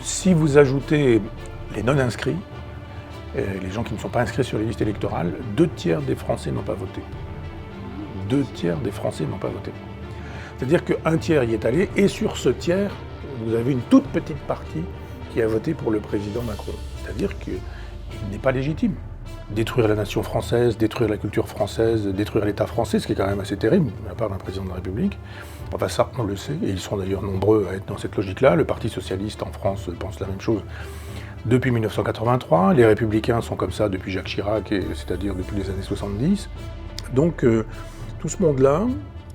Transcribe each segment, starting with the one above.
Si vous ajoutez les non-inscrits, les gens qui ne sont pas inscrits sur les listes électorales, 2/3 des Français n'ont pas voté. 2/3 des Français n'ont pas voté. C'est-à-dire qu'un tiers y est allé, et sur ce tiers, vous avez une toute petite partie qui a voté pour le président Macron. C'est-à-dire qu'il n'est pas légitime. Détruire la nation française, détruire la culture française, détruire l'État français, ce qui est quand même assez terrible, de la part d'un président de la République. Enfin ça, on le sait, et ils sont d'ailleurs nombreux à être dans cette logique-là. Le Parti socialiste en France pense la même chose depuis 1983. Les Républicains sont comme ça depuis Jacques Chirac, c'est-à-dire depuis les années 70. Donc tout ce monde-là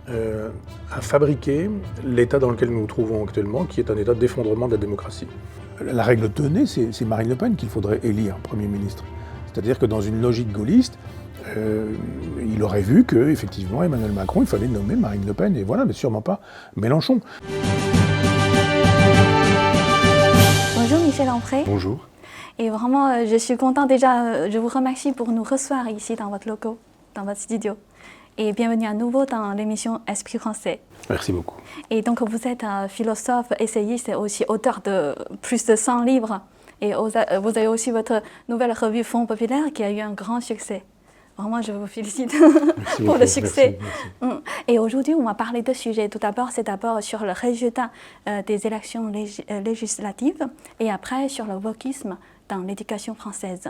a fabriqué l'état dans lequel nous nous trouvons actuellement, qui est un état d'effondrement de la démocratie. La règle tenue, c'est Marine Le Pen qu'il faudrait élire Premier ministre. C'est-à-dire que dans une logique gaulliste, il aurait vu qu'effectivement Emmanuel Macron, il fallait nommer Marine Le Pen, et voilà, mais sûrement pas Mélenchon. Bonjour Michel Onfray. Bonjour. Et vraiment, je suis contente déjà, je vous remercie pour nous recevoir ici dans votre locaux, dans votre studio. Et bienvenue à nouveau dans l'émission Esprit français. Merci beaucoup. Et donc vous êtes un philosophe, essayiste et aussi auteur de plus de 100 livres. Et vous avez aussi votre nouvelle revue Fonds populaire qui a eu un grand succès. Vraiment, je vous félicite pour le succès. Merci. Et aujourd'hui, on va parler de sujets. Tout d'abord, c'est d'abord sur le résultat des élections législatives et après sur le wokisme dans l'éducation française.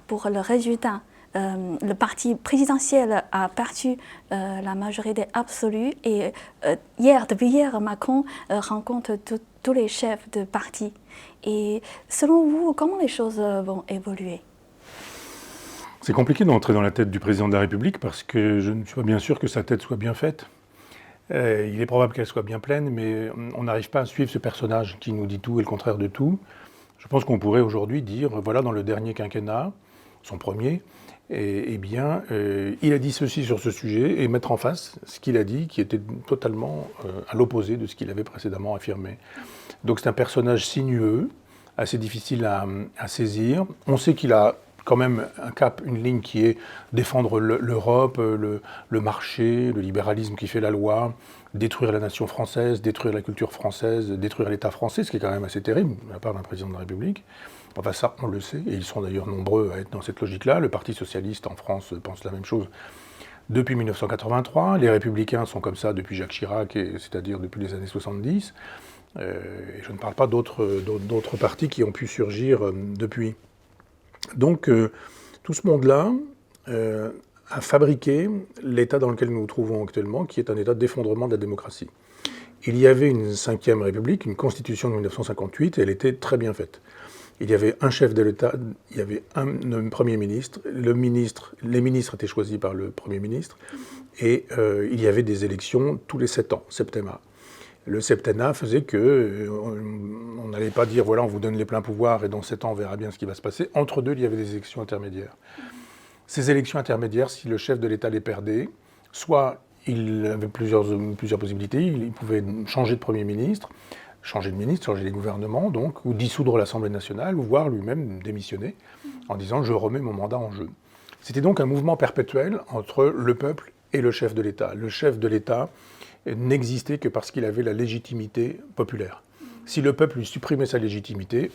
Pour le résultat, le parti présidentiel a perdu la majorité absolue et depuis hier, Macron rencontre tous les chefs de parti. Et selon vous, comment les choses vont évoluer ? C'est compliqué d'entrer dans la tête du président de la République parce que je ne suis pas bien sûr que sa tête soit bien faite. Il est probable qu'elle soit bien pleine, mais on n'arrive pas à suivre ce personnage qui nous dit tout et le contraire de tout. Je pense qu'on pourrait aujourd'hui dire, voilà, dans le dernier quinquennat, son premier, il a dit ceci sur ce sujet et mettre en face ce qu'il a dit qui était totalement à l'opposé de ce qu'il avait précédemment affirmé. Donc c'est un personnage sinueux, assez difficile à saisir. On sait qu'il a quand même un cap, une ligne qui est défendre l'Europe, le marché, le libéralisme qui fait la loi, détruire la nation française, détruire la culture française, détruire l'État français, ce qui est quand même assez terrible de la part d'un président de la République. Enfin ça, on le sait, et ils sont d'ailleurs nombreux à être dans cette logique-là. Le Parti socialiste en France pense la même chose depuis 1983. Les Républicains sont comme ça depuis Jacques Chirac, c'est-à-dire depuis les années 70. Et je ne parle pas d'autres partis qui ont pu surgir depuis. Donc tout ce monde-là a fabriqué l'état dans lequel nous nous trouvons actuellement, qui est un état d'effondrement de la démocratie. Il y avait une 5e République, une constitution de 1958, et elle était très bien faite. Il y avait un chef de l'État, il y avait un Premier ministre, les ministres étaient choisis par le Premier ministre, et il y avait des élections tous les 7 ans, septennat. Le septennat faisait qu'on n'allait pas dire, voilà, on vous donne les pleins pouvoirs et dans 7 ans, on verra bien ce qui va se passer. Entre deux, il y avait des élections intermédiaires. Ces élections intermédiaires, si le chef de l'État les perdait, soit il avait plusieurs possibilités, il pouvait changer de Premier ministre, changer les gouvernements, donc, ou dissoudre l'Assemblée nationale, ou voire lui-même démissionner, en disant « je remets mon mandat en jeu ». C'était donc un mouvement perpétuel entre le peuple et le chef de l'État. Le chef de l'État n'existait que parce qu'il avait la légitimité populaire. Si le peuple lui supprimait sa légitimité,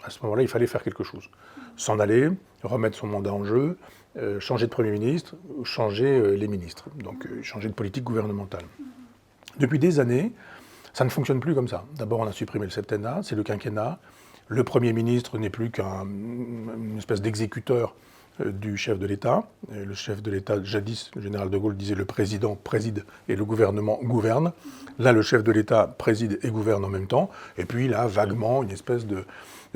à ce moment-là, il fallait faire quelque chose. S'en aller, remettre son mandat en jeu, changer de Premier ministre, changer les ministres, donc changer de politique gouvernementale. Depuis des années, ça ne fonctionne plus comme ça. D'abord, on a supprimé le septennat, c'est le quinquennat. Le Premier ministre n'est plus qu'une espèce d'exécuteur du chef de l'État. Le chef de l'État, jadis, le général de Gaulle disait le président préside et le gouvernement gouverne. Là, le chef de l'État préside et gouverne en même temps. Et puis, il a vaguement une espèce de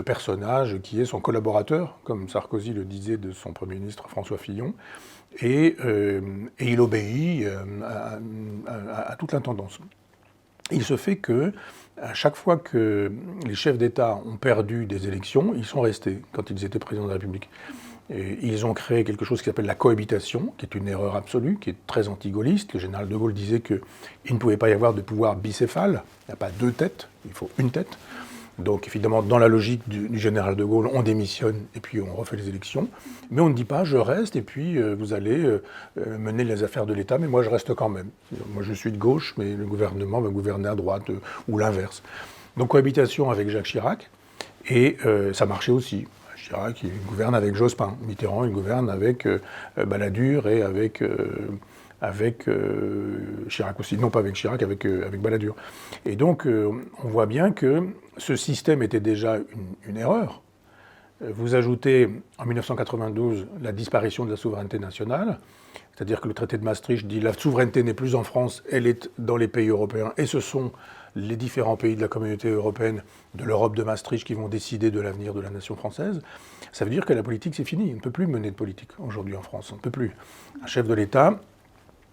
personnage qui est son collaborateur, comme Sarkozy le disait de son Premier ministre François Fillon. Et il obéit à toute l'intendance. Il se fait que, à chaque fois que les chefs d'État ont perdu des élections, ils sont restés quand ils étaient présidents de la République. Et ils ont créé quelque chose qui s'appelle la cohabitation, qui est une erreur absolue, qui est très anti-gaulliste. Le général de Gaulle disait qu'il ne pouvait pas y avoir de pouvoir bicéphale, il n'y a pas 2 têtes, il faut une tête. Donc évidemment, dans la logique du général de Gaulle, on démissionne et puis on refait les élections. Mais on ne dit pas « je reste et puis vous allez mener les affaires de l'État, mais moi je reste quand même ». Moi je suis de gauche, mais le gouvernement va gouverner à droite ou l'inverse. Donc cohabitation avec Jacques Chirac, et ça marchait aussi. Chirac, il gouverne avec Jospin. Mitterrand, il gouverne avec Balladur et avec Chirac aussi. Non, pas avec Chirac, avec Balladur. Et donc, on voit bien que ce système était déjà une erreur. Vous ajoutez, en 1992, la disparition de la souveraineté nationale, c'est-à-dire que le traité de Maastricht dit la souveraineté n'est plus en France, elle est dans les pays européens, et ce sont les différents pays de la communauté européenne, de l'Europe de Maastricht, qui vont décider de l'avenir de la nation française. Ça veut dire que la politique, c'est fini. On ne peut plus mener de politique aujourd'hui en France. On ne peut plus. Un chef de l'État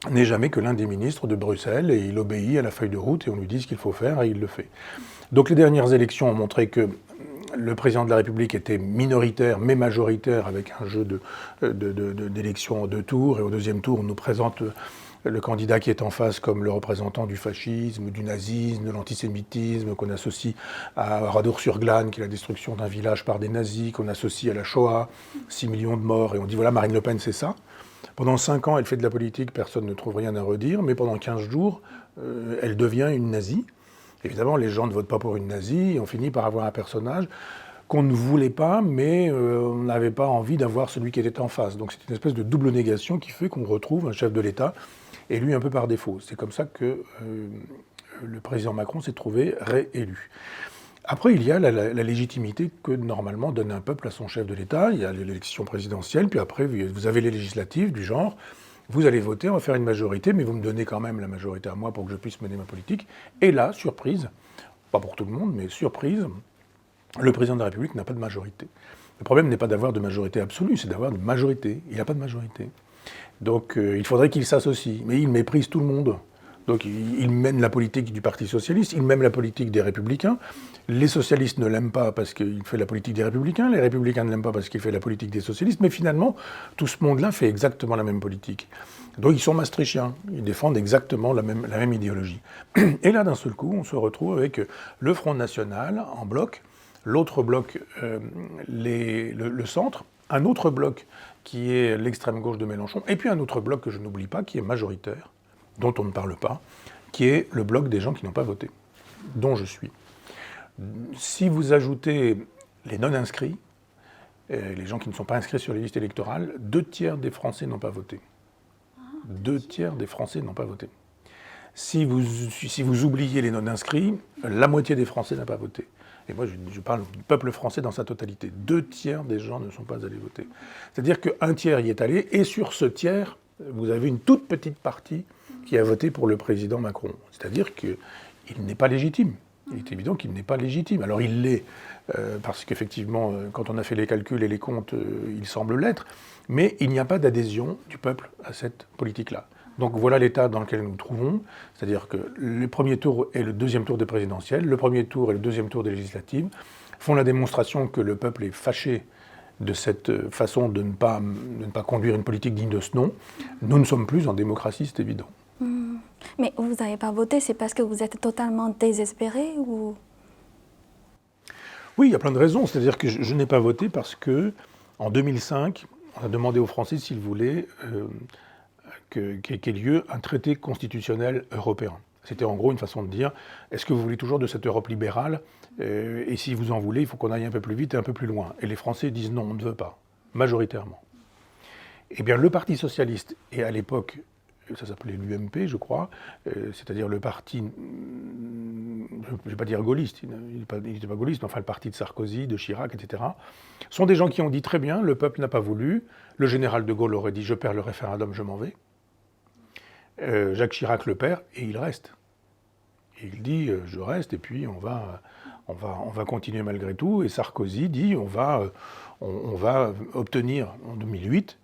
n'est jamais que l'un des ministres de Bruxelles, et il obéit à la feuille de route, et on lui dit ce qu'il faut faire, et il le fait. Donc les dernières élections ont montré que le président de la République était minoritaire, mais majoritaire, avec un jeu d'élections en 2 tours. Et au 2e tour, on nous présente le candidat qui est en face comme le représentant du fascisme, du nazisme, de l'antisémitisme, qu'on associe à Radour-sur-Glane, qui est la destruction d'un village par des nazis, qu'on associe à la Shoah, 6 millions de morts. Et on dit, voilà, Marine Le Pen, c'est ça. Pendant 5 ans, elle fait de la politique, personne ne trouve rien à redire. Mais pendant 15 jours, elle devient une nazie. Évidemment, les gens ne votent pas pour une nazie, et on finit par avoir un personnage qu'on ne voulait pas, mais on n'avait pas envie d'avoir celui qui était en face. Donc c'est une espèce de double négation qui fait qu'on retrouve un chef de l'État, élu un peu par défaut. C'est comme ça que le président Macron s'est trouvé réélu. Après, il y a la légitimité que normalement donne un peuple à son chef de l'État. Il y a l'élection présidentielle, puis après vous avez les législatives du genre... Vous allez voter, on va faire une majorité, mais vous me donnez quand même la majorité à moi pour que je puisse mener ma politique. Et là, surprise, pas pour tout le monde, mais surprise, le président de la République n'a pas de majorité. Le problème n'est pas d'avoir de majorité absolue, c'est d'avoir une majorité. Il n'a pas de majorité. Donc il faudrait qu'il s'associe, mais il méprise tout le monde. Donc il mène la politique du Parti socialiste, il mène la politique des Républicains. Les socialistes ne l'aiment pas parce qu'il fait la politique des Républicains, les Républicains ne l'aiment pas parce qu'il fait la politique des socialistes, mais finalement, tout ce monde-là fait exactement la même politique. Donc ils sont maastrichtiens, ils défendent exactement la même idéologie. Et là, d'un seul coup, on se retrouve avec le Front National en bloc, l'autre bloc, le centre, un autre bloc qui est l'extrême gauche de Mélenchon, et puis un autre bloc que je n'oublie pas, qui est majoritaire, dont on ne parle pas, qui est le bloc des gens qui n'ont pas voté, dont je suis. Si vous ajoutez les non-inscrits, les gens qui ne sont pas inscrits sur les listes électorales, 2 tiers des Français n'ont pas voté. 2 tiers des Français n'ont pas voté. Si vous oubliez les non-inscrits, la moitié des Français n'a pas voté. Et moi, je parle du peuple français dans sa totalité. 2 tiers des gens ne sont pas allés voter. C'est-à-dire qu'un tiers y est allé, et sur ce tiers, vous avez une toute petite partie qui a voté pour le président Macron. C'est-à-dire qu'il n'est pas légitime. Il est évident qu'il n'est pas légitime. Alors il l'est, parce qu'effectivement, quand on a fait les calculs et les comptes, il semble l'être, mais il n'y a pas d'adhésion du peuple à cette politique-là. Donc voilà l'état dans lequel nous nous trouvons, c'est-à-dire que le premier tour et le 2e tour des présidentielles, le premier tour et le 2e tour des législatives, font la démonstration que le peuple est fâché de cette façon de ne pas conduire une politique digne de ce nom. Nous ne sommes plus en démocratie, c'est évident. Mais vous n'avez pas voté, c'est parce que vous êtes totalement désespéré ou... Oui, il y a plein de raisons. C'est-à-dire que je n'ai pas voté parce que, en 2005, on a demandé aux Français s'ils voulaient qu'ait lieu un traité constitutionnel européen. C'était en gros une façon de dire, est-ce que vous voulez toujours de cette Europe libérale et si vous en voulez, il faut qu'on aille un peu plus vite et un peu plus loin. Et les Français disent non, on ne veut pas, majoritairement. Eh bien, le Parti socialiste, et à l'époque, ça s'appelait l'UMP, je crois, c'est-à-dire le parti, je ne vais pas dire gaulliste, il n'était pas gaulliste, mais enfin le parti de Sarkozy, de Chirac, etc., sont des gens qui ont dit très bien, le peuple n'a pas voulu, le général de Gaulle aurait dit je perds le référendum, je m'en vais, Jacques Chirac le perd et il reste. Et il dit je reste et puis on va continuer malgré tout, et Sarkozy dit on va obtenir en 2008,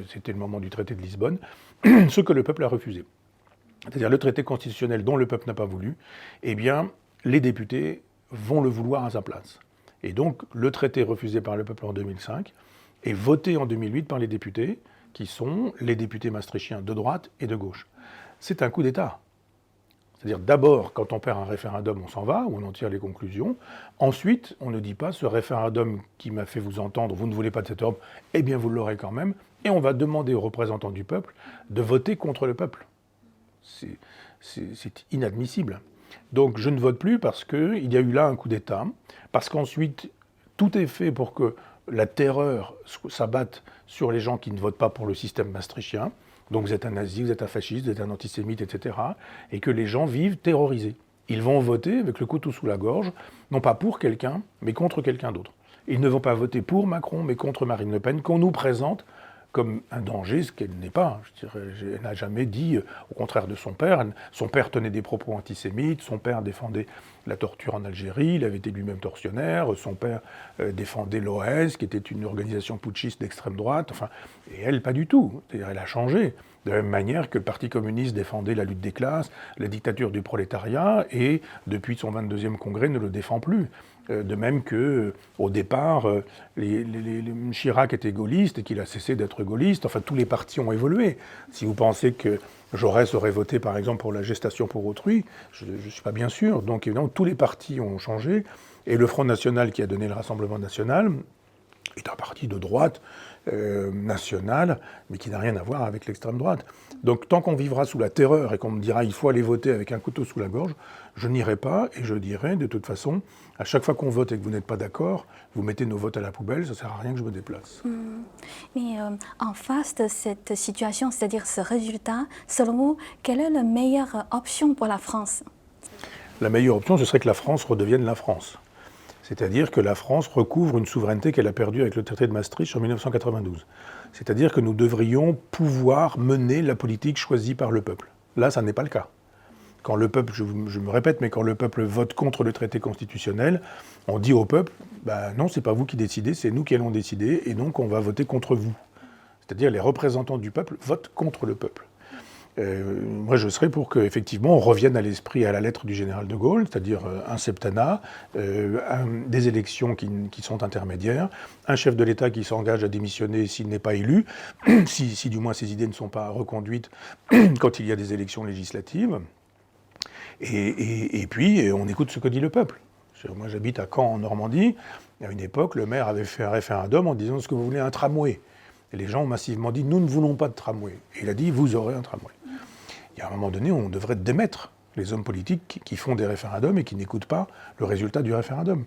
c'était le moment du traité de Lisbonne, ce que le peuple a refusé. C'est-à-dire le traité constitutionnel dont le peuple n'a pas voulu, eh bien, les députés vont le vouloir à sa place. Et donc, le traité refusé par le peuple en 2005 est voté en 2008 par les députés, qui sont les députés maastrichtiens de droite et de gauche. C'est un coup d'État. C'est-à-dire, d'abord, quand on perd un référendum, on s'en va, ou on en tire les conclusions. Ensuite, on ne dit pas, ce référendum qui m'a fait vous entendre, vous ne voulez pas de cette Europe, eh bien, vous l'aurez quand même. Et on va demander aux représentants du peuple de voter contre le peuple. C'est inadmissible. Donc je ne vote plus parce qu'il y a eu là un coup d'État, parce qu'ensuite tout est fait pour que la terreur s'abatte sur les gens qui ne votent pas pour le système maastrichtien. Donc vous êtes un nazi, vous êtes un fasciste, vous êtes un antisémite, etc. Et que les gens vivent terrorisés. Ils vont voter avec le couteau sous la gorge, non pas pour quelqu'un, mais contre quelqu'un d'autre. Ils ne vont pas voter pour Macron, mais contre Marine Le Pen, qu'on nous présente comme un danger, ce qu'elle n'est pas. Elle n'a jamais dit, au contraire de son père. Son père tenait des propos antisémites, son père défendait la torture en Algérie, il avait été lui-même tortionnaire, son père défendait l'OAS, qui était une organisation putschiste d'extrême droite, enfin, et elle, pas du tout. C'est-à-dire, elle a changé. De la même manière que le Parti communiste défendait la lutte des classes, la dictature du prolétariat, et depuis son 22e congrès ne le défend plus. De même qu'au départ, Chirac était gaulliste et qu'il a cessé d'être gaulliste. Enfin, tous les partis ont évolué. Si vous pensez que Jaurès aurait voté, par exemple, pour la gestation pour autrui, je ne suis pas bien sûr. Donc, évidemment, tous les partis ont changé. Et le Front National, qui a donné le Rassemblement National, est un parti de droite national, mais qui n'a rien à voir avec l'extrême droite. Donc tant qu'on vivra sous la terreur et qu'on me dira il faut aller voter avec un couteau sous la gorge, je n'irai pas et je dirai de toute façon, à chaque fois qu'on vote et que vous n'êtes pas d'accord, vous mettez nos votes à la poubelle, ça ne sert à rien que je me déplace. Mais en face de cette situation, c'est-à-dire ce résultat, selon vous, quelle est la meilleure option pour la France? La meilleure option, ce serait que la France redevienne la France. C'est-à-dire que la France recouvre une souveraineté qu'elle a perdue avec le traité de Maastricht en 1992. C'est-à-dire que nous devrions pouvoir mener la politique choisie par le peuple. Là, ça n'est pas le cas. Quand le peuple, je me répète, mais quand le peuple vote contre le traité constitutionnel, on dit au peuple, non, c'est pas vous qui décidez, c'est nous qui allons décider, et donc on va voter contre vous. C'est-à-dire les représentants du peuple votent contre le peuple. Moi, je serais pour qu'effectivement, on revienne à l'esprit et à la lettre du général de Gaulle, c'est-à-dire un septennat, des élections qui sont intermédiaires, un chef de l'État qui s'engage à démissionner s'il n'est pas élu, si du moins ses idées ne sont pas reconduites quand il y a des élections législatives. Et puis, on écoute ce que dit le peuple. Moi, j'habite à Caen, en Normandie. À une époque, le maire avait fait un référendum en disant « Est-ce que vous voulez un tramway ?» Et les gens ont massivement dit « Nous ne voulons pas de tramway ». Et il a dit « Vous aurez un tramway ». Il y a un moment donné, on devrait démettre les hommes politiques qui font des référendums et qui n'écoutent pas le résultat du référendum.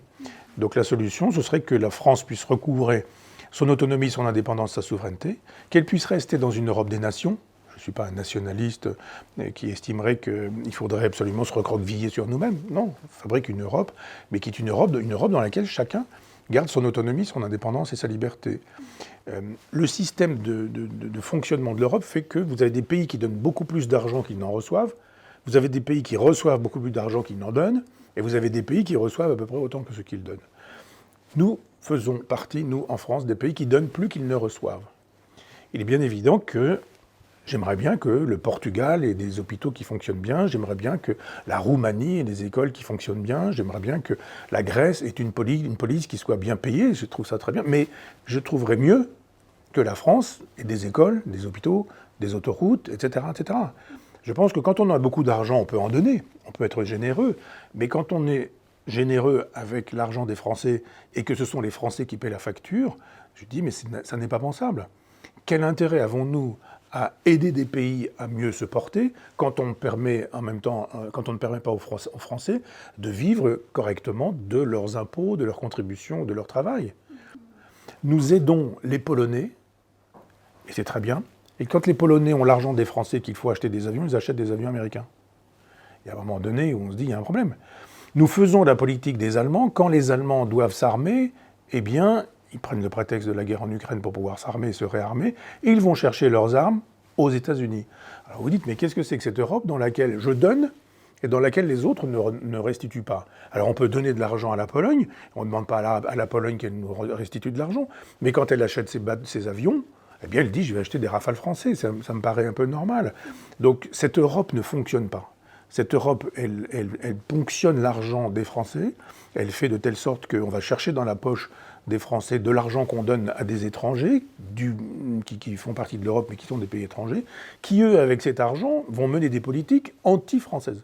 Donc la solution, ce serait que la France puisse recouvrer son autonomie, son indépendance, sa souveraineté, qu'elle puisse rester dans une Europe des nations. Je ne suis pas un nationaliste qui estimerait qu'il faudrait absolument se recroqueviller sur nous-mêmes. Non, on fabrique une Europe, mais qui est une Europe dans laquelle chacun garde son autonomie, son indépendance et sa liberté. Le système de fonctionnement de l'Europe fait que vous avez des pays qui donnent beaucoup plus d'argent qu'ils n'en reçoivent, vous avez des pays qui reçoivent beaucoup plus d'argent qu'ils n'en donnent, et vous avez des pays qui reçoivent à peu près autant que ce qu'ils donnent. Nous faisons partie, nous, en France, des pays qui donnent plus qu'ils ne reçoivent. Il est bien évident que j'aimerais bien que le Portugal ait des hôpitaux qui fonctionnent bien, j'aimerais bien que la Roumanie ait des écoles qui fonctionnent bien, j'aimerais bien que la Grèce ait une police qui soit bien payée, je trouve ça très bien, mais je trouverais mieux que la France ait des écoles, des hôpitaux, des autoroutes, etc., etc. Je pense que quand on a beaucoup d'argent, on peut en donner, on peut être généreux, mais quand on est généreux avec l'argent des Français et que ce sont les Français qui paient la facture, je dis mais ça n'est pas pensable. Quel intérêt avons-nous à aider des pays à mieux se porter quand on permet en même temps, quand on ne permet pas aux Français de vivre correctement de leurs impôts, de leurs contributions, de leur travail. Nous aidons les Polonais, et c'est très bien, et quand les Polonais ont l'argent des Français qu'il faut acheter des avions, ils achètent des avions américains. Il y a un moment donné où on se dit il y a un problème. Nous faisons la politique des Allemands, quand les Allemands doivent s'armer, eh bien, ils prennent le prétexte de la guerre en Ukraine pour pouvoir s'armer et se réarmer, et ils vont chercher leurs armes aux États-Unis. Alors vous dites, mais qu'est-ce que c'est que cette Europe dans laquelle je donne et dans laquelle les autres ne restituent pas? Alors on peut donner de l'argent à la Pologne, on ne demande pas à la Pologne qu'elle nous restitue de l'argent, mais quand elle achète ses avions, eh bien elle dit, je vais acheter des Rafales français, ça me paraît un peu normal. Donc cette Europe ne fonctionne pas. Cette Europe, elle ponctionne l'argent des Français, elle fait de telle sorte qu'on va chercher dans la poche des Français de l'argent qu'on donne à des étrangers, qui font partie de l'Europe mais qui sont des pays étrangers, qui eux, avec cet argent, vont mener des politiques anti-françaises.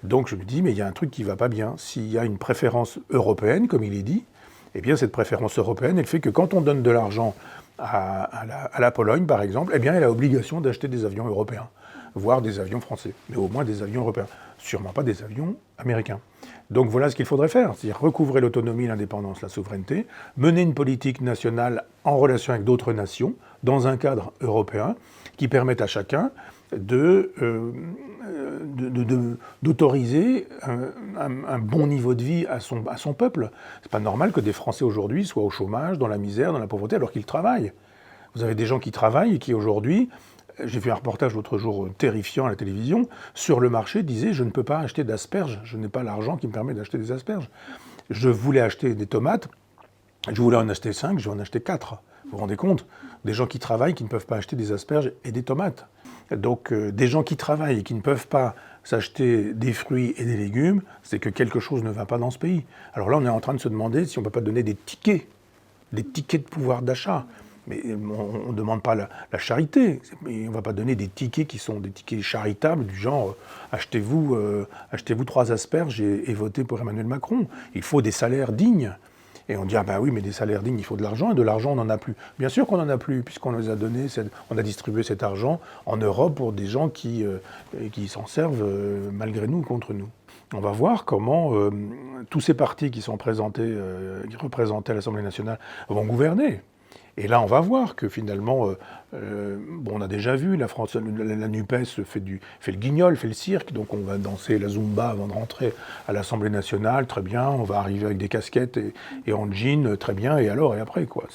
Donc je me dis, mais il y a un truc qui ne va pas bien. S'il y a une préférence européenne, comme il est dit, eh bien cette préférence européenne, elle fait que quand on donne de l'argent à la Pologne, par exemple, eh bien elle a l'obligation d'acheter des avions européens. voire des avions français, mais au moins des avions européens, sûrement pas des avions américains. Donc voilà ce qu'il faudrait faire, c'est-à-dire recouvrer l'autonomie, l'indépendance, la souveraineté, mener une politique nationale en relation avec d'autres nations, dans un cadre européen, qui permette à chacun d'autoriser un bon niveau de vie à son peuple. C'est pas normal que des Français aujourd'hui soient au chômage, dans la misère, dans la pauvreté, alors qu'ils travaillent. Vous avez des gens qui travaillent et qui aujourd'hui, j'ai vu un reportage l'autre jour terrifiant à la télévision, sur le marché disait « je ne peux pas acheter d'asperges, je n'ai pas l'argent qui me permet d'acheter des asperges. Je voulais acheter des tomates, je voulais en acheter 5, je vais en acheter 4. » Vous vous rendez compte? Des gens qui travaillent, qui ne peuvent pas acheter des asperges et des tomates. Donc des gens qui travaillent et qui ne peuvent pas s'acheter des fruits et des légumes, c'est que quelque chose ne va pas dans ce pays. Alors là, on est en train de se demander si on ne peut pas donner des tickets de pouvoir d'achat. Mais on ne demande pas la charité. On ne va pas donner des tickets qui sont des tickets charitables, du genre achetez-vous 3 asperges et votez pour Emmanuel Macron. Il faut des salaires dignes. Et on dit, ah ben oui, mais des salaires dignes, il faut de l'argent, et de l'argent, on n'en a plus. Bien sûr qu'on n'en a plus, puisqu'on les a donnés, on a distribué cet argent en Europe pour des gens qui s'en servent malgré nous, contre nous. On va voir comment tous ces partis qui sont représentés à l'Assemblée nationale vont gouverner. Et là, on va voir que finalement, on a déjà vu, la NUPES fait le guignol, fait le cirque, donc on va danser la Zumba avant de rentrer à l'Assemblée nationale, très bien, on va arriver avec des casquettes et en jean, très bien, et alors, et après, quoi.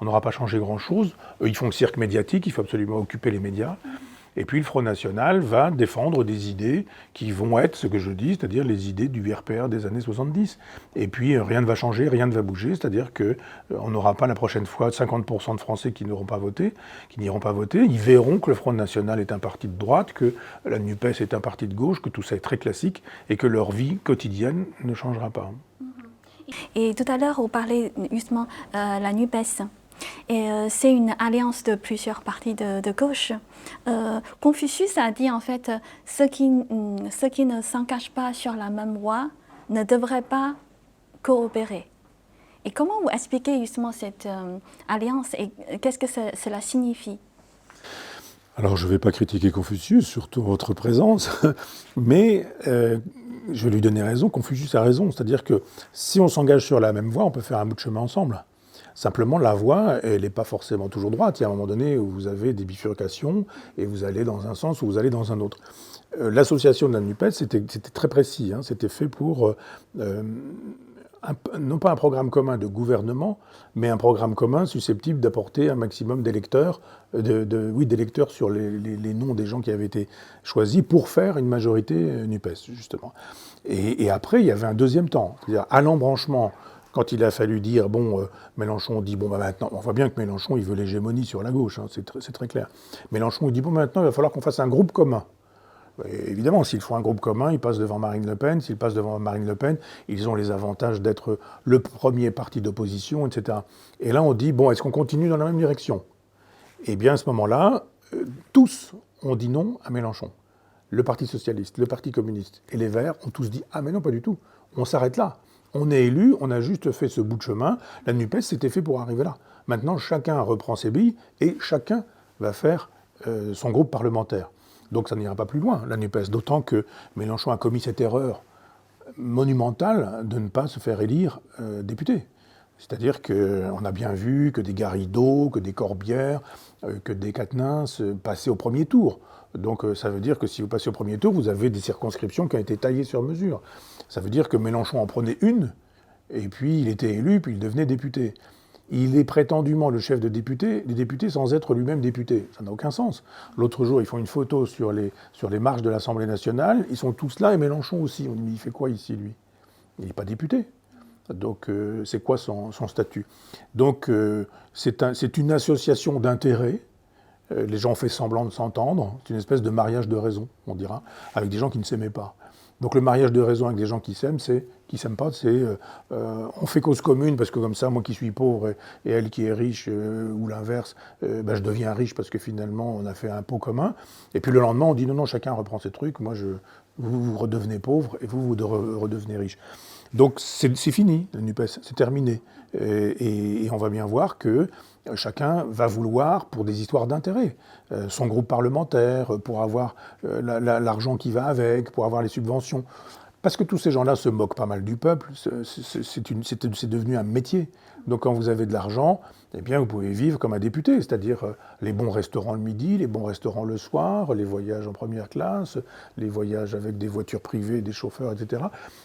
On n'aura pas changé grand-chose. Eux, ils font le cirque médiatique, il faut absolument occuper les médias. Et puis le Front National va défendre des idées qui vont être ce que je dis, c'est-à-dire les idées du RPR des années 70. Et puis rien ne va changer, rien ne va bouger, c'est-à-dire qu'on n'aura pas la prochaine fois 50% de Français qui n'iront pas voter. Ils verront que le Front National est un parti de droite, que la NUPES est un parti de gauche, que tout ça est très classique et que leur vie quotidienne ne changera pas. Et tout à l'heure, vous parlez justement la NUPES. Et c'est une alliance de plusieurs partis de gauche. Confucius a dit en fait, ceux qui ne s'engagent pas sur la même voie ne devraient pas coopérer. Et comment vous expliquez justement cette alliance et qu'est-ce que cela signifie? Alors je ne vais pas critiquer Confucius, surtout votre présence, mais je vais lui donner raison. Confucius a raison, c'est-à-dire que si on s'engage sur la même voie, on peut faire un bout de chemin ensemble. Simplement, la voie, elle n'est pas forcément toujours droite. Il y a un moment donné où vous avez des bifurcations et vous allez dans un sens ou vous allez dans un autre. L'association de la NUPES, c'était très précis. C'était fait pour, non pas un programme commun de gouvernement, mais un programme commun susceptible d'apporter un maximum d'électeurs, d'électeurs sur les noms des gens qui avaient été choisis pour faire une majorité NUPES, justement. Et après, il y avait un deuxième temps. C'est-à-dire, à l'embranchement, quand il a fallu dire, Mélenchon dit, maintenant, on voit bien que Mélenchon, il veut l'hégémonie sur la gauche, c'est très clair. Mélenchon, il dit, maintenant, il va falloir qu'on fasse un groupe commun. Et évidemment, s'ils font un groupe commun, ils passent devant Marine Le Pen. S'ils passent devant Marine Le Pen, ils ont les avantages d'être le premier parti d'opposition, etc. Et là, on dit, est-ce qu'on continue dans la même direction? Eh bien, à ce moment-là, tous ont dit non à Mélenchon. Le Parti socialiste, le Parti communiste et les Verts ont tous dit, ah mais non, pas du tout, on s'arrête là. On est élu, on a juste fait ce bout de chemin. La NUPES, c'était fait pour arriver là. Maintenant, chacun reprend ses billes et chacun va faire son groupe parlementaire. Donc ça n'ira pas plus loin, la NUPES. D'autant que Mélenchon a commis cette erreur monumentale de ne pas se faire élire député. C'est-à-dire qu'on a bien vu que des Garrido, que des Corbière, que des Quatennens passaient au premier tour. Donc ça veut dire que si vous passez au premier tour, vous avez des circonscriptions qui ont été taillées sur mesure. Ça veut dire que Mélenchon en prenait une, et puis il était élu, puis il devenait député. Il est prétendument le chef des députés sans être lui-même député. Ça n'a aucun sens. L'autre jour, ils font une photo sur les marches de l'Assemblée nationale, ils sont tous là, et Mélenchon aussi. On dit, mais il fait quoi ici, lui? Il n'est pas député. Donc c'est quoi son statut? Donc c'est une association d'intérêts. Les gens ont fait semblant de s'entendre. C'est une espèce de mariage de raison, on dira, avec des gens qui ne s'aimaient pas. Donc le mariage de raison avec des gens qui s'aiment, pas, c'est on fait cause commune parce que comme ça, moi qui suis pauvre et elle qui est riche, ou l'inverse, je deviens riche parce que finalement on a fait un pot commun. Et puis le lendemain, on dit non, chacun reprend ses trucs, vous redevenez pauvre et vous redevenez riche. Donc c'est fini, la NUPES, c'est terminé. Et on va bien voir que chacun va vouloir, pour des histoires d'intérêt, son groupe parlementaire, pour avoir l'argent qui va avec, pour avoir les subventions. Parce que tous ces gens-là se moquent pas mal du peuple, c'est devenu un métier. Donc quand vous avez de l'argent, eh bien vous pouvez vivre comme un député, c'est-à-dire les bons restaurants le midi, les bons restaurants le soir, les voyages en première classe, les voyages avec des voitures privées, des chauffeurs, etc.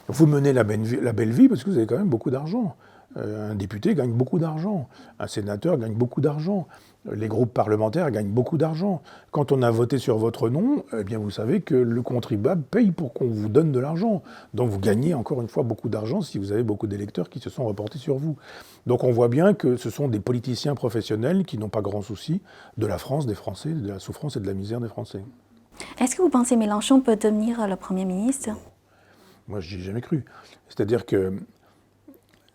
Vous menez la belle vie parce que vous avez quand même beaucoup d'argent. Un député gagne beaucoup d'argent, un sénateur gagne beaucoup d'argent, les groupes parlementaires gagnent beaucoup d'argent. Quand on a voté sur votre nom, eh bien vous savez que le contribuable paye pour qu'on vous donne de l'argent. Donc vous gagnez encore une fois beaucoup d'argent si vous avez beaucoup d'électeurs qui se sont reportés sur vous. Donc on voit bien que ce sont des politiciens professionnels qui n'ont pas grand souci de la France, des Français, de la souffrance et de la misère des Français. Est-ce que vous pensez que Mélenchon peut devenir le Premier ministre? Moi je n'y ai jamais cru. C'est-à-dire que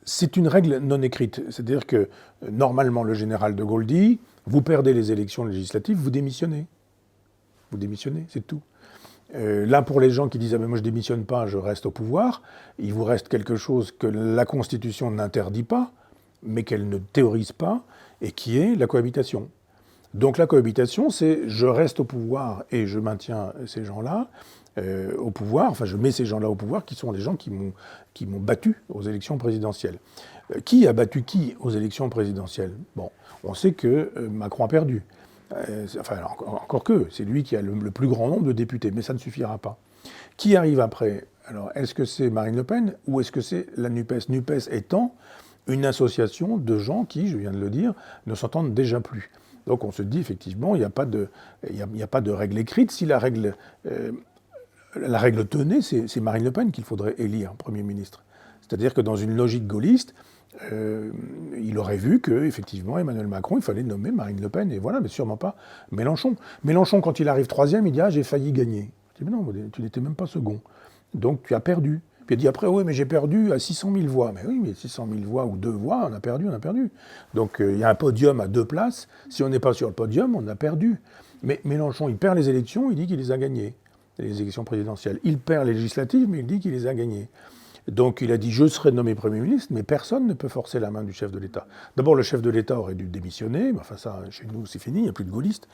c'est une règle non écrite. C'est-à-dire que, normalement, le général de Gaulle dit « Vous perdez les élections législatives, vous démissionnez. » Vous démissionnez, c'est tout. Là, pour les gens qui disent « Ah ben moi je démissionne pas, je reste au pouvoir », il vous reste quelque chose que la Constitution n'interdit pas, mais qu'elle ne théorise pas, et qui est la cohabitation. Donc la cohabitation, c'est « Je reste au pouvoir et je maintiens ces gens-là », au pouvoir, enfin je mets ces gens-là au pouvoir, qui sont les gens qui m'ont battu aux élections présidentielles. Qui a battu qui aux élections présidentielles? Bon, on sait que Macron a perdu. Enfin, encore que, c'est lui qui a le plus grand nombre de députés, mais ça ne suffira pas. Qui arrive après? Alors, est-ce que c'est Marine Le Pen ou est-ce que c'est la NUPES? NUPES étant une association de gens qui, je viens de le dire, ne s'entendent déjà plus. Donc on se dit effectivement, il n'y a pas de règle écrite. Si la règle tenait, c'est Marine Le Pen qu'il faudrait élire Premier ministre. C'est-à-dire que dans une logique gaulliste, il aurait vu qu'effectivement, Emmanuel Macron, il fallait nommer Marine Le Pen, et voilà, mais sûrement pas Mélenchon. Mélenchon, quand il arrive troisième, il dit « Ah, j'ai failli gagner ». Je dis « Mais non, tu n'étais même pas second. Donc tu as perdu ». Puis il dit après « Oui, mais j'ai perdu à 600 000 voix ». Mais oui, mais 600 000 voix ou 2 voix, on a perdu. Donc il y a un podium à 2 places. Si on n'est pas sur le podium, on a perdu. Mais Mélenchon, il perd les élections, il dit qu'il les a gagnées. Les élections présidentielles. Il perd les législatives, mais il dit qu'il les a gagnées. Donc il a dit « Je serai nommé Premier ministre », mais personne ne peut forcer la main du chef de l'État. D'abord, le chef de l'État aurait dû démissionner, mais enfin ça, chez nous, c'est fini, il n'y a plus de gaullistes.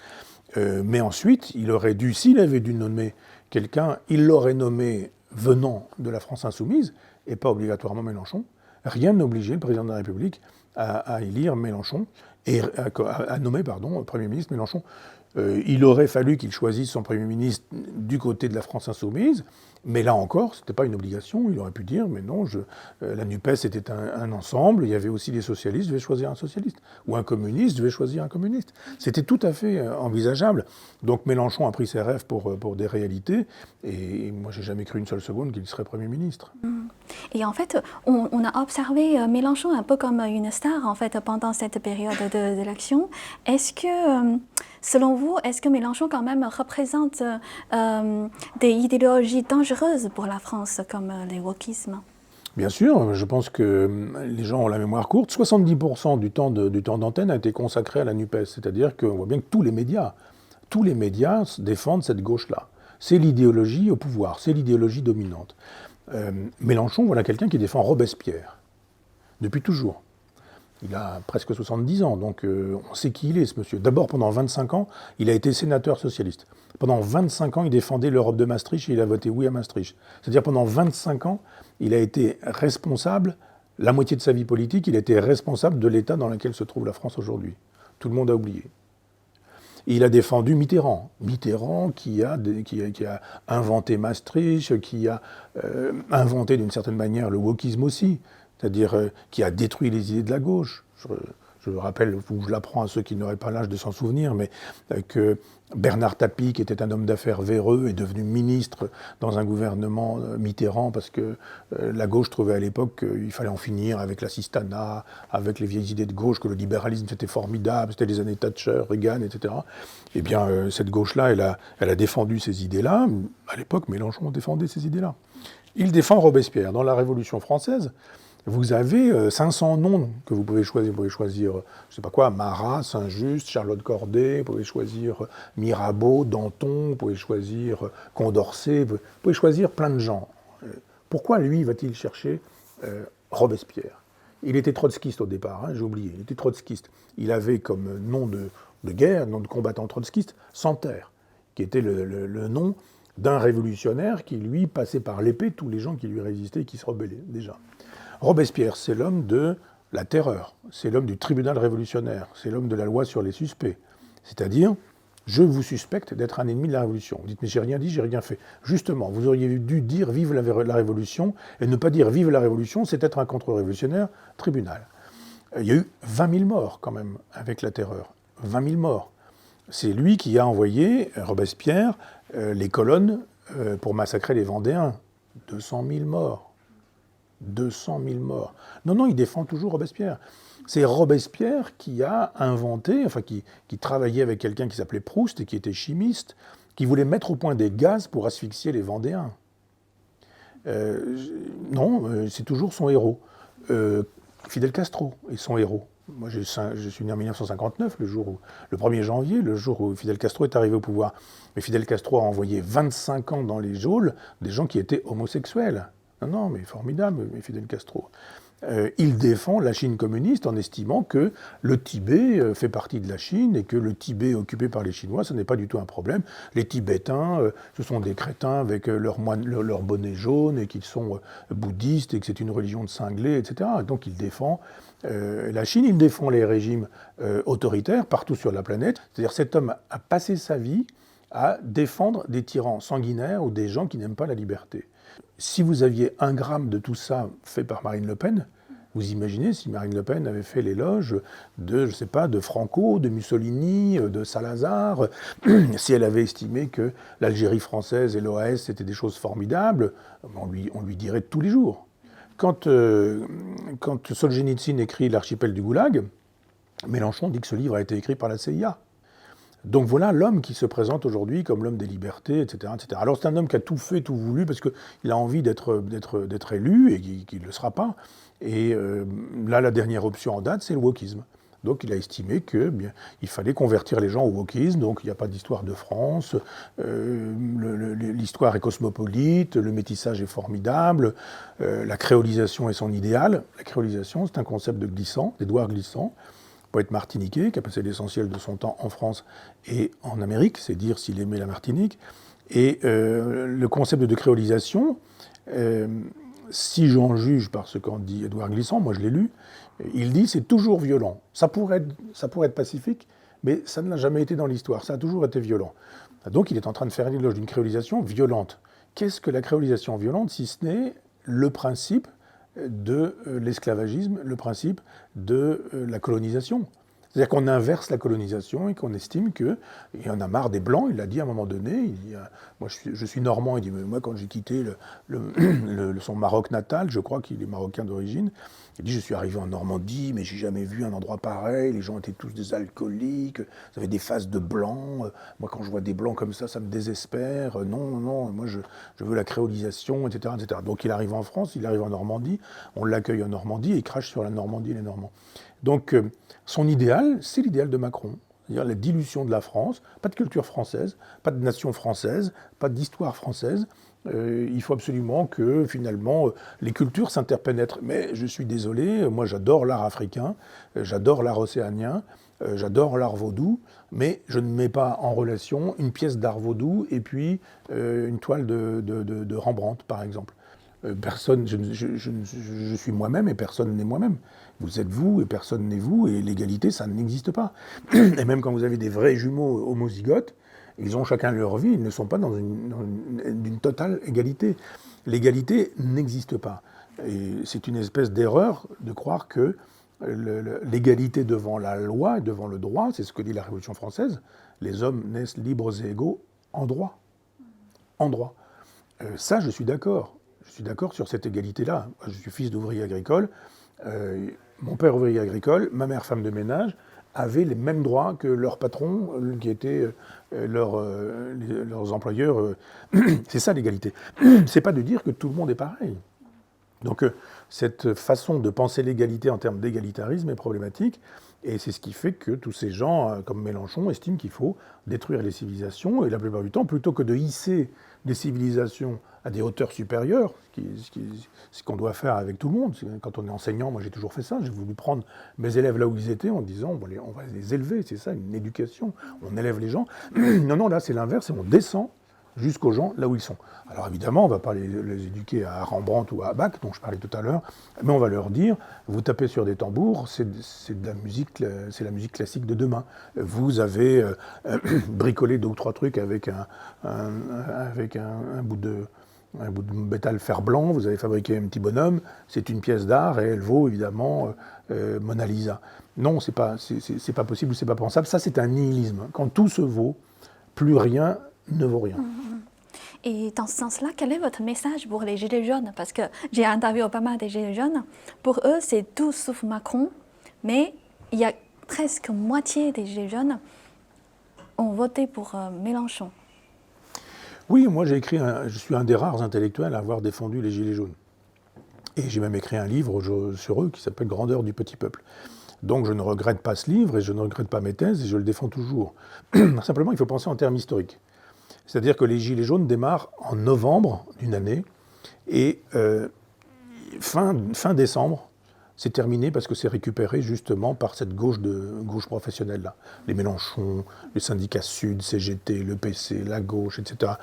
Mais ensuite, il aurait dû, s'il avait dû nommer quelqu'un, il l'aurait nommé venant de la France insoumise, et pas obligatoirement Mélenchon. Rien n'obligeait le président de la République à élire Mélenchon, et à nommer, Premier ministre Mélenchon. Il aurait fallu qu'il choisisse son Premier ministre du côté de la France insoumise, mais là encore, ce n'était pas une obligation. Il aurait pu dire, mais non, la NUPES était un ensemble, il y avait aussi des socialistes, je vais choisir un socialiste. Ou un communiste, je vais choisir un communiste. C'était tout à fait envisageable. Donc Mélenchon a pris ses rêves pour des réalités, et moi, j'ai jamais cru une seule seconde qu'il serait Premier ministre. Et en fait, on a observé Mélenchon un peu comme une star en fait, pendant cette période d'élection. Est-ce que, selon vous, est-ce que Mélenchon quand même représente des idéologies dangereuses pour la France, comme les wokismes? Bien sûr, je pense que les gens ont la mémoire courte. 70% du temps d'antenne a été consacré à la NUPES. C'est-à-dire qu'on voit bien que tous les médias défendent cette gauche-là. C'est l'idéologie au pouvoir, c'est l'idéologie dominante. Mélenchon, voilà quelqu'un qui défend Robespierre, depuis toujours. Il a presque 70 ans, donc on sait qui il est, ce monsieur. D'abord, pendant 25 ans, il a été sénateur socialiste. Pendant 25 ans, il défendait l'Europe de Maastricht et il a voté oui à Maastricht. C'est-à-dire pendant 25 ans, il a été responsable, la moitié de sa vie politique, il a été responsable de l'état dans lequel se trouve la France aujourd'hui. Tout le monde a oublié. Et il a défendu Mitterrand. Mitterrand qui a inventé Maastricht, qui a inventé d'une certaine manière le wokisme aussi, c'est-à-dire qui a détruit les idées de la gauche. Je rappelle, ou je l'apprends à ceux qui n'auraient pas l'âge de s'en souvenir, mais que Bernard Tapie, qui était un homme d'affaires véreux, est devenu ministre dans un gouvernement Mitterrand parce que la gauche trouvait à l'époque qu'il fallait en finir avec l'assistanat, avec les vieilles idées de gauche, que le libéralisme c'était formidable, c'était les années Thatcher, Reagan, etc. Eh bien, cette gauche-là, elle a défendu ces idées-là. À l'époque, Mélenchon défendait ces idées-là. Il défend Robespierre. Dans la Révolution française, vous avez 500 noms que vous pouvez choisir. Vous pouvez choisir, je ne sais pas quoi, Marat, Saint-Just, Charlotte Corday, vous pouvez choisir Mirabeau, Danton, vous pouvez choisir Condorcet, vous pouvez choisir plein de gens. Pourquoi lui va-t-il chercher Robespierre. Il était trotskiste au départ, hein, j'ai oublié, il était trotskiste. Il avait comme nom de guerre, nom de combattant trotskiste, Santerre, qui était le nom d'un révolutionnaire qui, lui, passait par l'épée tous les gens qui lui résistaient et qui se rebellaient, déjà. Robespierre, c'est l'homme de la terreur, c'est l'homme du tribunal révolutionnaire, c'est l'homme de la loi sur les suspects. C'est-à-dire, je vous suspecte d'être un ennemi de la Révolution. Vous dites, mais j'ai rien dit, j'ai rien fait. Justement, vous auriez dû dire vive la Révolution, et ne pas dire vive la Révolution, c'est être un contre-révolutionnaire, tribunal. Il y a eu 20 000 morts quand même avec la terreur. 20 000 morts. C'est lui qui a envoyé, Robespierre, les colonnes pour massacrer les Vendéens. 200 000 morts. 200 000 morts. Non, il défend toujours Robespierre. C'est Robespierre qui a inventé, enfin qui travaillait avec quelqu'un qui s'appelait Proust et qui était chimiste, qui voulait mettre au point des gaz pour asphyxier les Vendéens. Non, c'est toujours son héros. Fidel Castro est son héros. Moi, je suis né en 1959, le 1er janvier, le jour où Fidel Castro est arrivé au pouvoir. Mais Fidel Castro a envoyé 25 ans dans les geôles des gens qui étaient homosexuels. Non, mais formidable, mais Fidel Castro. Il défend la Chine communiste en estimant que le Tibet fait partie de la Chine et que le Tibet occupé par les Chinois, ce n'est pas du tout un problème. Les Tibétains, ce sont des crétins avec leur bonnet jaune et qu'ils sont bouddhistes et que c'est une religion de cinglés, etc. Donc il défend la Chine, il défend les régimes autoritaires partout sur la planète. C'est-à-dire cet homme a passé sa vie à défendre des tyrans sanguinaires ou des gens qui n'aiment pas la liberté. Si vous aviez 1 gramme de tout ça fait par Marine Le Pen, vous imaginez si Marine Le Pen avait fait l'éloge de, je sais pas, de Franco, de Mussolini, de Salazar, si elle avait estimé que l'Algérie française et l'OAS c'était des choses formidables, on lui dirait tous les jours. Quand Solzhenitsyn écrit L'archipel du Goulag, Mélenchon dit que ce livre a été écrit par la CIA. Donc voilà l'homme qui se présente aujourd'hui comme l'homme des libertés, etc., etc. Alors c'est un homme qui a tout fait, tout voulu, parce qu'il a envie d'être élu et qu'il ne le sera pas. Et là, la dernière option en date, c'est le wokisme. Donc il a estimé qu'il fallait convertir les gens au wokisme, donc il n'y a pas d'histoire de France, l'histoire est cosmopolite, le métissage est formidable, la créolisation est son idéal. La créolisation, c'est un concept de Glissant, d'Édouard Glissant, poète martiniquais, qui a passé l'essentiel de son temps en France et en Amérique, c'est dire s'il aimait la Martinique. Et le concept de créolisation, si j'en juge par ce qu'en dit Édouard Glissant, moi je l'ai lu, il dit c'est toujours violent. Ça pourrait être pacifique, mais ça ne l'a jamais été dans l'histoire, ça a toujours été violent. Donc il est en train de faire l'éloge d'une créolisation violente. Qu'est-ce que la créolisation violente, si ce n'est le principe de l'esclavagisme, le principe de la colonisation. C'est-à-dire qu'on inverse la colonisation et qu'on estime qu'il y en a marre des Blancs. Il l'a dit à un moment donné. Il dit, moi, je suis normand. Il dit, mais moi, quand j'ai quitté son Maroc natal, je crois qu'il est marocain d'origine, il dit, je suis arrivé en Normandie, mais j'ai jamais vu un endroit pareil. Les gens étaient tous des alcooliques. Ils avaient des faces de Blancs. Moi, quand je vois des Blancs comme ça me désespère. Non, moi, je veux la créolisation, etc., etc. Donc, il arrive en France, il arrive en Normandie. On l'accueille en Normandie et il crache sur la Normandie et les Normands. Donc, son idéal, c'est l'idéal de Macron. C'est-à-dire la dilution de la France, pas de culture française, pas de nation française, pas d'histoire française. Il faut absolument que, finalement, les cultures s'interpénètrent. Mais je suis désolé, moi j'adore l'art africain, j'adore l'art océanien, j'adore l'art vaudou, mais je ne mets pas en relation une pièce d'art vaudou et puis une toile de Rembrandt, par exemple. Personne, je suis moi-même et personne n'est moi-même. Vous êtes vous et personne n'est vous, et l'égalité, ça n'existe pas. Et même quand vous avez des vrais jumeaux homozygotes, ils ont chacun leur vie, ils ne sont pas dans une totale égalité. L'égalité n'existe pas. Et c'est une espèce d'erreur de croire que l'égalité devant la loi et devant le droit, c'est ce que dit la Révolution française, les hommes naissent libres et égaux en droit. En droit. Ça, je suis d'accord. Je suis d'accord sur cette égalité-là. Je suis fils d'ouvrier agricole. Mon père ouvrier agricole, ma mère femme de ménage, avaient les mêmes droits que leurs patrons, qui étaient leurs employeurs. C'est ça l'égalité. C'est pas de dire que tout le monde est pareil. Donc cette façon de penser l'égalité en termes d'égalitarisme est problématique, et c'est ce qui fait que tous ces gens, comme Mélenchon, estiment qu'il faut détruire les civilisations, et la plupart du temps, plutôt que de hisser des civilisations à des hauteurs supérieures, ce qu'on doit faire avec tout le monde. Quand on est enseignant, moi j'ai toujours fait ça, j'ai voulu prendre mes élèves là où ils étaient en disant on va les élever, c'est ça, une éducation, on élève les gens. Non, là c'est l'inverse, on descend jusqu'aux gens là où ils sont. Alors évidemment, on ne va pas les éduquer à Rembrandt ou à Bach, dont je parlais tout à l'heure, mais on va leur dire, vous tapez sur des tambours, c'est la musique classique de demain. Vous avez bricolé 2 ou 3 trucs avec un bout de métal fer blanc, vous avez fabriqué un petit bonhomme, c'est une pièce d'art et elle vaut évidemment Mona Lisa. Non, c'est pas possible, c'est pas pensable. Ça, c'est un nihilisme. Quand tout se vaut, plus rien ne vaut rien. Et dans ce sens-là, quel est votre message pour les Gilets jaunes? Parce que j'ai interviewé pas mal des Gilets jaunes. Pour eux, c'est tout sauf Macron, mais il y a presque moitié des Gilets jaunes ont voté pour Mélenchon. Oui, moi je suis un des rares intellectuels à avoir défendu les Gilets jaunes. Et j'ai même écrit un livre sur eux qui s'appelle « Grandeur du petit peuple ». Donc je ne regrette pas ce livre et je ne regrette pas mes thèses et je le défends toujours. Simplement, il faut penser en termes historiques. C'est-à-dire que les Gilets jaunes démarrent en novembre d'une année et fin décembre, c'est terminé parce que c'est récupéré justement par cette gauche professionnelle-là. Les Mélenchon, les syndicats Sud, CGT, le PC, la gauche, etc.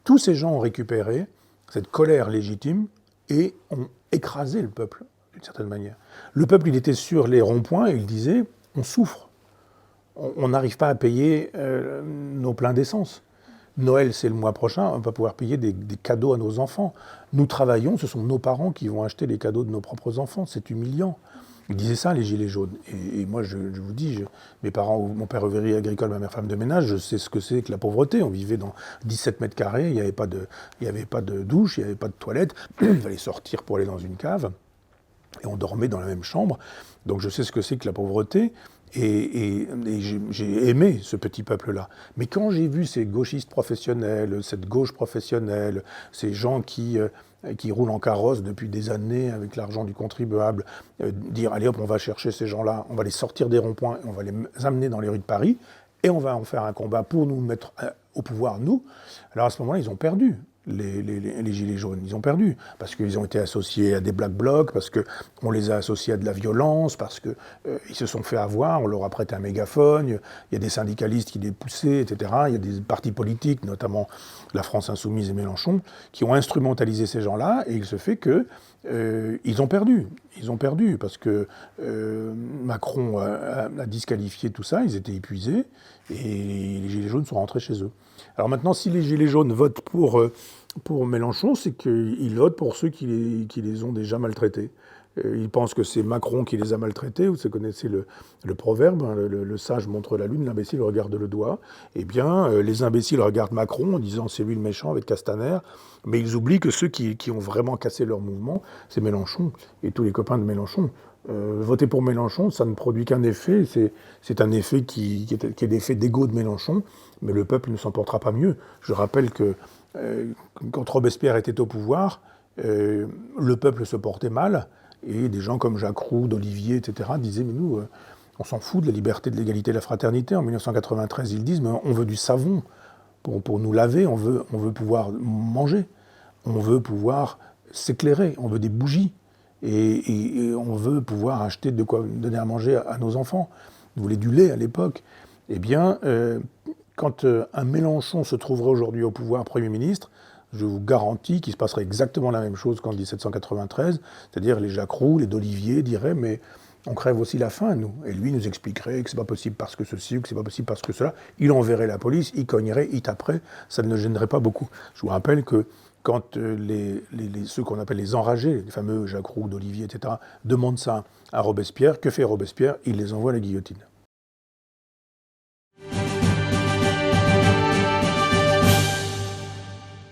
Tous ces gens ont récupéré cette colère légitime et ont écrasé le peuple, d'une certaine manière. Le peuple, il était sur les ronds-points et il disait « on souffre, on n'arrive pas à payer nos pleins d'essence. Noël, c'est le mois prochain, on va pouvoir payer des cadeaux à nos enfants. Nous travaillons, ce sont nos parents qui vont acheter les cadeaux de nos propres enfants, c'est humiliant. » Ils disaient ça, les Gilets jaunes. Et moi, je vous dis, mes parents, mon père ouvrier agricole, ma mère femme de ménage, je sais ce que c'est que la pauvreté. On vivait dans 17 mètres carrés, il n'y avait pas de douche, il n'y avait pas de toilette, il fallait sortir pour aller dans une cave, et on dormait dans la même chambre. Donc je sais ce que c'est que la pauvreté. Et j'ai aimé ce petit peuple-là. Mais quand j'ai vu ces gauchistes professionnels, cette gauche professionnelle, ces gens qui roulent en carrosse depuis des années avec l'argent du contribuable, dire « allez hop, on va chercher ces gens-là, on va les sortir des ronds-points, on va les amener dans les rues de Paris, et on va en faire un combat pour nous mettre au pouvoir, nous », alors à ce moment-là, ils ont perdu. Les Gilets jaunes, ils ont perdu, parce qu'ils ont été associés à des Black Blocs, parce qu'on les a associés à de la violence, parce qu'ils se sont fait avoir, on leur a prêté un mégaphone, il y a des syndicalistes qui les poussaient, etc. Il y a des partis politiques, notamment la France Insoumise et Mélenchon, qui ont instrumentalisé ces gens-là, et il se fait que ils ont perdu. Ils ont perdu, parce que Macron a disqualifié tout ça, ils étaient épuisés, et les Gilets jaunes sont rentrés chez eux. Alors maintenant, si les Gilets jaunes votent pour Mélenchon, c'est qu'ils votent pour ceux qui les ont déjà maltraités. Ils pensent que c'est Macron qui les a maltraités. Vous connaissez le proverbe, hein, le sage montre la lune, l'imbécile regarde le doigt. Eh bien, les imbéciles regardent Macron en disant c'est lui le méchant avec Castaner, mais ils oublient que ceux qui ont vraiment cassé leur mouvement, c'est Mélenchon et tous les copains de Mélenchon. Voter pour Mélenchon, ça ne produit qu'un effet, c'est un effet qui est l'effet d'égo de Mélenchon, mais le peuple ne s'en portera pas mieux. Je rappelle que quand Robespierre était au pouvoir, le peuple se portait mal, et des gens comme Jacques Roux, d'Olivier, etc. disaient « mais nous, on s'en fout de la liberté, de l'égalité, de la fraternité ». En 1993, ils disent « mais on veut du savon pour nous laver, on veut pouvoir manger, on veut pouvoir s'éclairer, on veut des bougies, et on veut pouvoir acheter de quoi donner à manger à nos enfants. Vous voulez du lait à l'époque ». Eh bien, quand un Mélenchon se trouverait aujourd'hui au pouvoir Premier ministre, je vous garantis qu'il se passerait exactement la même chose qu'en 1793, c'est-à-dire les Jacques Roux, les d'Olivier diraient « mais on crève aussi la faim, nous ». Et lui nous expliquerait que c'est pas possible parce que ceci ou que c'est pas possible parce que cela. Il enverrait la police, il cognerait, il taperait, ça ne le gênerait pas beaucoup. Je vous rappelle que quand ceux qu'on appelle les enragés, les fameux Jacques Roux, d'Olivier, etc., demandent ça à Robespierre, que fait Robespierre? Il les envoie à la guillotine.